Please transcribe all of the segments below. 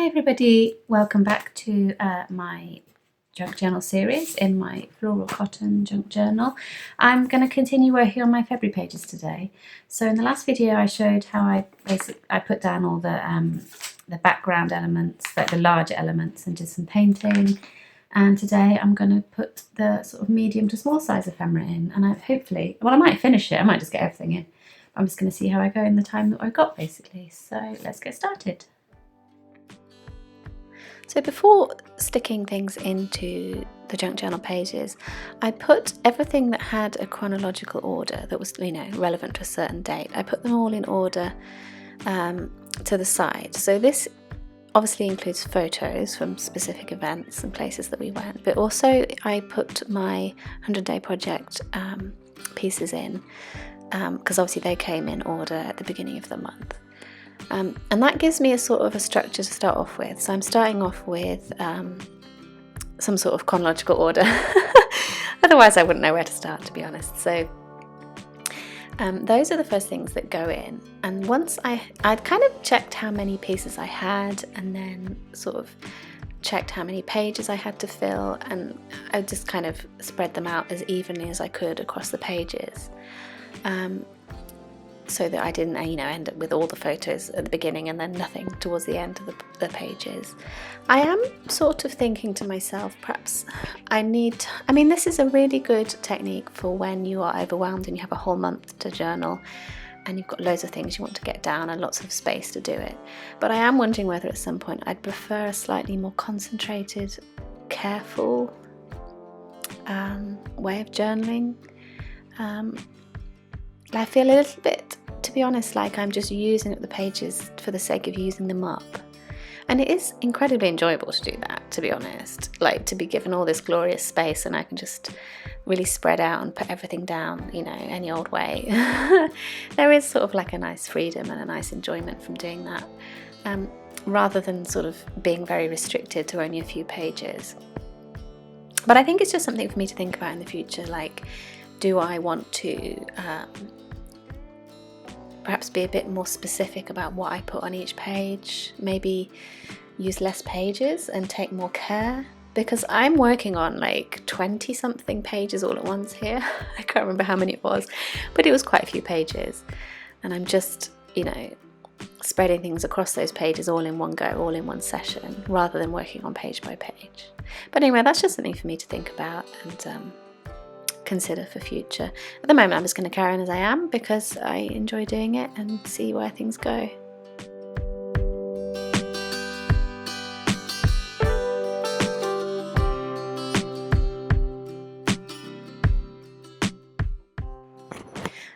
everybody, welcome back to my junk journal series in my Floral Cotton junk journal. I'm going to continue working on my February pages today. So in the last video I showed how I put down all the background elements, like the larger elements, and did some painting. And today I'm going to put the sort of medium to small size ephemera in, and I might finish it, I might just get everything in. I'm just going to see how I go in the time that I've got, basically. So let's get started. So before sticking things into the junk journal pages, I put everything that had a chronological order that was, relevant to a certain date. I put them all in order to the side. So this obviously includes photos from specific events and places that we went, but also I put my 100-day project pieces in because obviously they came in order at the beginning of the month. And that gives me a sort of a structure to start off with. So I'm starting off with some sort of chronological order. Otherwise I wouldn't know where to start, to be honest. So those are the first things that go in. And once I'd kind of checked how many pieces I had, and then sort of checked how many pages I had to fill, and I just kind of spread them out as evenly as I could across the pages. So that I didn't, end up with all the photos at the beginning and then nothing towards the end of the pages. I am sort of thinking to myself, perhaps this is a really good technique for when you are overwhelmed and you have a whole month to journal and you've got loads of things you want to get down and lots of space to do it. But I am wondering whether at some point I'd prefer a slightly more concentrated, careful way of journaling. I feel a little bit, to be honest, like I'm just using up the pages for the sake of using them up. And it is incredibly enjoyable to do that, to be honest. Like, to be given all this glorious space and I can just really spread out and put everything down, any old way. There is sort of like a nice freedom and a nice enjoyment from doing that, rather than sort of being very restricted to only a few pages. But I think it's just something for me to think about in the future, like, do I want to perhaps be a bit more specific about what I put on each page, maybe use less pages and take more care? Because I'm working on like 20 something pages all at once here. I can't remember how many it was, but it was quite a few pages. And I'm just, spreading things across those pages all in one go, all in one session, rather than working on page by page. But anyway, that's just something for me to think about and consider for future. At the moment I'm just going to carry on as I am because I enjoy doing it and see where things go.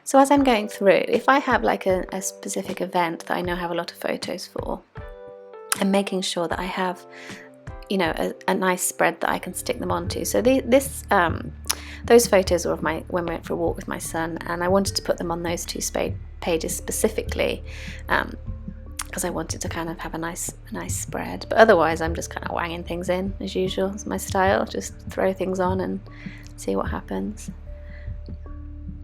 So as I'm going through, if I have like a specific event that I know I have a lot of photos for, I'm making sure that I have a nice spread that I can stick them onto. So those photos were of when we went for a walk with my son, and I wanted to put them on those two pages specifically because I wanted to kind of have a nice spread. But otherwise I'm just kind of wanging things in as usual. It's my style, just throw things on and see what happens.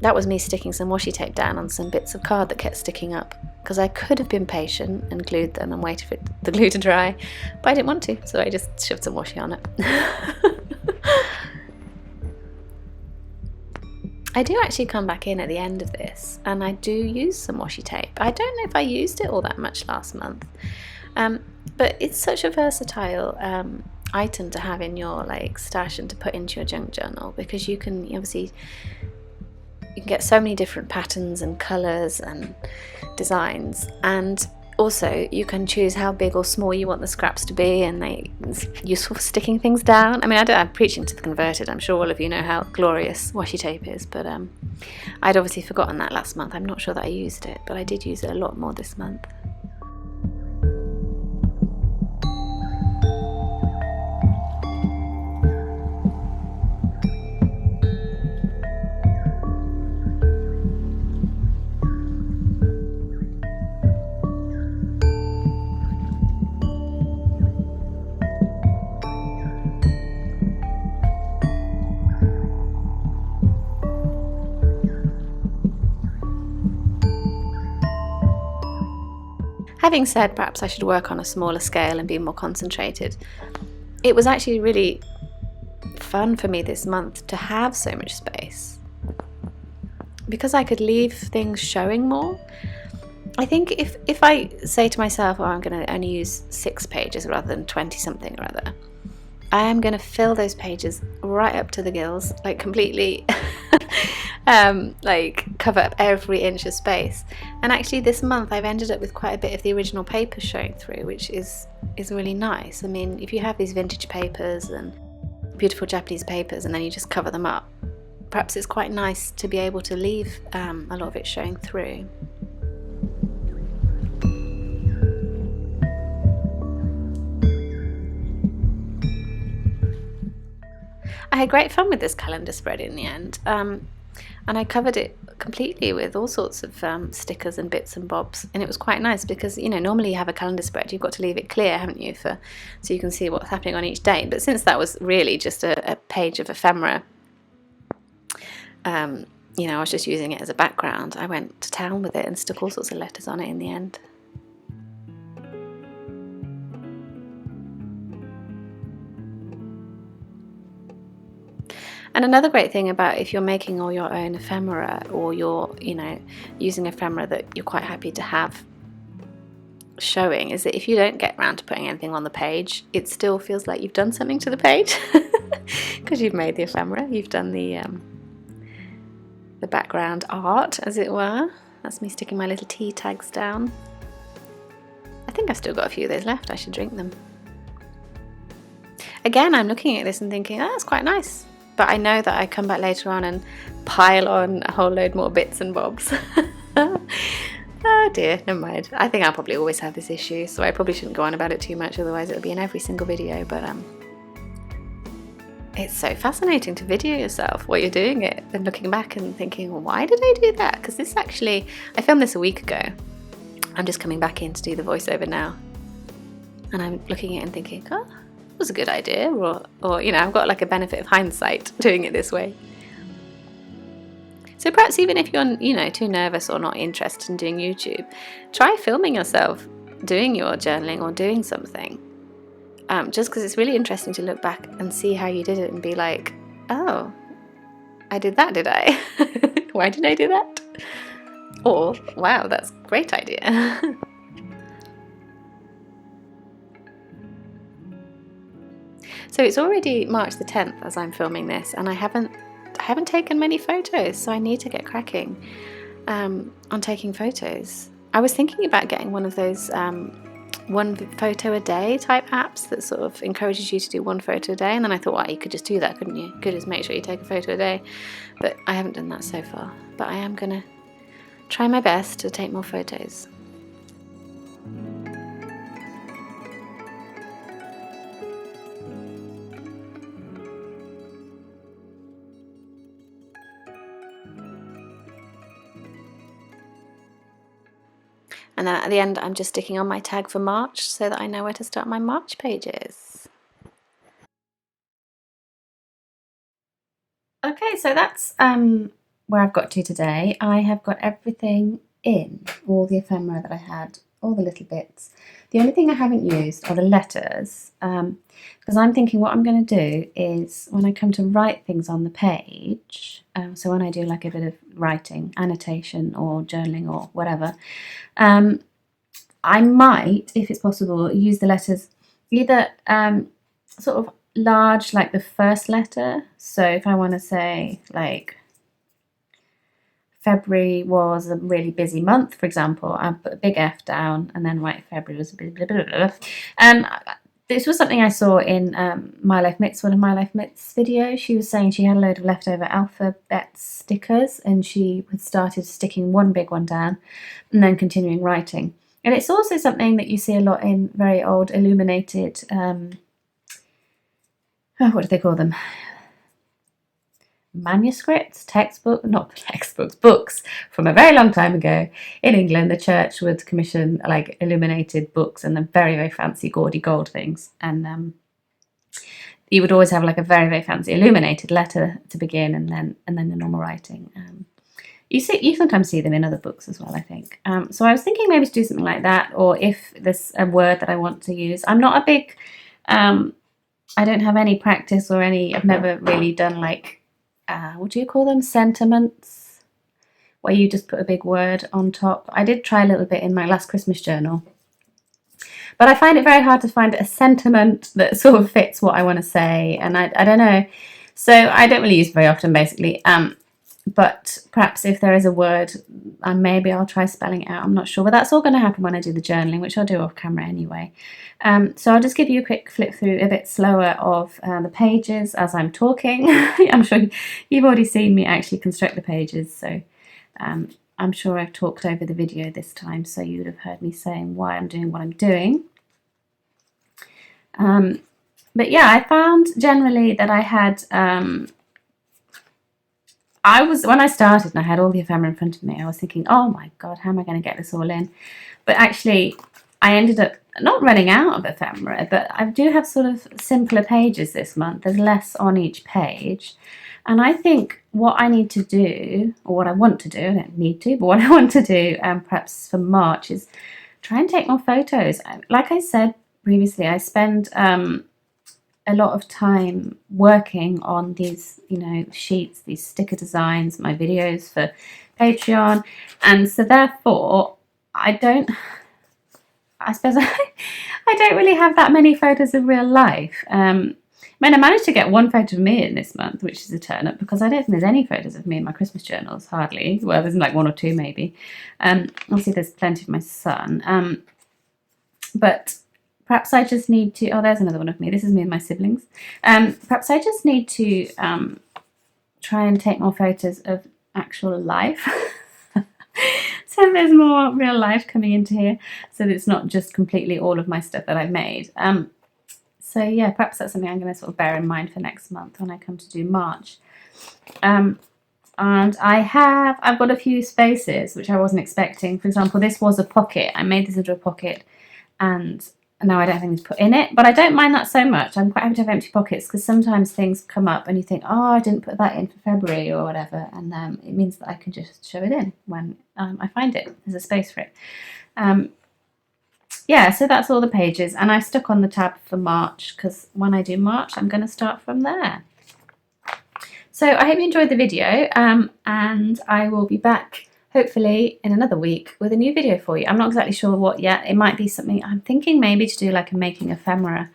That was me sticking some washi tape down on some bits of card that kept sticking up, because I could have been patient and glued them and waited for the glue to dry, but I didn't want to, so I just shoved some washi on it. I do actually come back in at the end of this and I do use some washi tape. I don't know if I used it all that much last month, but it's such a versatile item to have in your stash and to put into your junk journal, because you can get so many different patterns and colours and designs, and also you can choose how big or small you want the scraps to be, and it's useful for sticking things down. I'm preaching to the converted. I'm sure all of you know how glorious washi tape is, but I'd obviously forgotten that last month. I'm not sure that I used it, but I did use it a lot more this month. Having said perhaps I should work on a smaller scale and be more concentrated, it was actually really fun for me this month to have so much space, because I could leave things showing more. I think if I say to myself, oh, I'm going to only use 6 pages rather than 20 something or other, I am going to fill those pages right up to the gills, like completely like cover up every inch of space. And actually this month I've ended up with quite a bit of the original paper showing through, which is really nice. I mean, if you have these vintage papers and beautiful Japanese papers and then you just cover them up, perhaps it's quite nice to be able to leave a lot of it showing through. I had great fun with this calendar spread in the end, and I covered it completely with all sorts of stickers and bits and bobs, and it was quite nice because, you know, normally you have a calendar spread, you've got to leave it clear, haven't you, so you can see what's happening on each day. But since that was really just a page of ephemera, you know, I was just using it as a background, I went to town with it and stuck all sorts of letters on it in the end. And another great thing about if you're making all your own ephemera, or you're, you know, using ephemera that you're quite happy to have showing, is that if you don't get around to putting anything on the page, it still feels like you've done something to the page because you've made the ephemera, you've done the background art, as it were. That's me sticking my little tea tags down. I think I've still got a few of those left. I should drink them. Again, I'm looking at this and thinking, oh, that's quite nice. But I know that I come back later on and pile on a whole load more bits and bobs. Oh dear, never mind. I think I'll probably always have this issue, so I probably shouldn't go on about it too much, otherwise it'll be in every single video. But it's so fascinating to video yourself while you're doing it and looking back and thinking, well, why did I do that? Because this actually, I filmed this a week ago. I'm just coming back in to do the voiceover now. And I'm looking at it and thinking, oh, was a good idea, or you know, I've got like a benefit of hindsight doing it this way. So perhaps even if you're, you know, too nervous or not interested in doing YouTube, try filming yourself doing your journaling or doing something, just because it's really interesting to look back and see how you did it and be like, oh, I did that, did I? Why did I do that? Or, wow, that's a great idea. So it's already March the 10th as I'm filming this, and I haven't taken many photos, so I need to get cracking on taking photos. I was thinking about getting one of those one photo a day type apps that sort of encourages you to do one photo a day, and then I thought, well, you could just do that, couldn't you? You could just make sure you take a photo a day, but I haven't done that so far. But I am gonna try my best to take more photos. And then at the end, I'm just sticking on my tag for March so that I know where to start my March pages. Okay, so that's where I've got to today. I have got everything in, all the ephemera that I had, all the little bits. The only thing I haven't used are the letters, because I'm thinking what I'm going to do is when I come to write things on the page, so when I do like a bit of writing, annotation or journaling or whatever, I might, if it's possible, use the letters either sort of large, like the first letter. So if I want to say like February was a really busy month, for example, I put a big F down and then write February was a bit blah, blah, blah, blah. This was something I saw in My Life Mitts, one of My Life Mitts' videos. She was saying she had a load of leftover alphabet stickers and she had started sticking one big one down and then continuing writing. And it's also something that you see a lot in very old illuminated, what do they call them? Manuscripts, not textbooks, books from a very long time ago. In England, the church would commission like illuminated books and then very, very fancy gaudy gold things. And you would always have like a very, very fancy illuminated letter to begin and then the normal writing. You sometimes see them in other books as well, I think. So I was thinking maybe to do something like that, or if there's a word that I want to use. I'm not a big, I don't have any practice or any, I've never really done like, what do you call them? Sentiments, where you just put a big word on top. I did try a little bit in my last Christmas journal, but I find it very hard to find a sentiment that sort of fits what I want to say, and I don't know. So I don't really use it very often, basically. But perhaps if there is a word, maybe I'll try spelling it out. I'm not sure, but that's all going to happen when I do the journaling, which I'll do off camera anyway. So I'll just give you a quick flip through a bit slower of the pages as I'm talking. I'm sure you've already seen me actually construct the pages, so I'm sure I've talked over the video this time, so you would have heard me saying why I'm doing what I'm doing. But yeah, I found generally that I had, when I started and I had all the ephemera in front of me, I was thinking, oh my God, how am I going to get this all in? But actually, I ended up not running out of ephemera, but I do have sort of simpler pages this month. There's less on each page. And I think what I need to do, or what I want to do, I don't need to, but what I want to do, perhaps for March, is try and take more photos. Like I said previously, I spend a lot of time working on these, sheets, these sticker designs, my videos for Patreon, and so therefore I suppose I don't really have that many photos of real life. I managed to get one photo of me in this month, which is a turn up, because I don't think there's any photos of me in my Christmas journals, hardly. Well, there's like one or two maybe. Obviously there's plenty of my son. But perhaps I just need to, oh, there's another one of me. This is me and my siblings. Perhaps I just need to try and take more photos of actual life. So there's more real life coming into here, so that it's not just completely all of my stuff that I've made. So yeah, perhaps that's something I'm going to sort of bear in mind for next month when I come to do March. And I've got a few spaces which I wasn't expecting. For example, this was a pocket. I made this into a pocket, and now I don't have anything to put in it, but I don't mind that so much. I'm quite happy to have empty pockets, because sometimes things come up and you think, oh, I didn't put that in for February or whatever, and it means that I can just show it in when I find it. There's a space for it. Yeah, so that's all the pages, and I stuck on the tab for March, because when I do March, I'm going to start from there. So I hope you enjoyed the video, and I will be back hopefully in another week with a new video for you. I'm not exactly sure what yet. It might be something, I'm thinking maybe to do like a making ephemera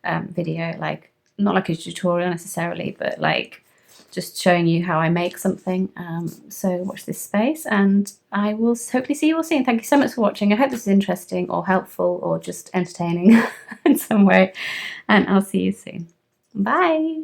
video, like not like a tutorial necessarily, but like just showing you how I make something. So watch this space, and I will hopefully see you all soon. Thank you so much for watching. I hope this is interesting or helpful or just entertaining in some way, and I'll see you soon. Bye.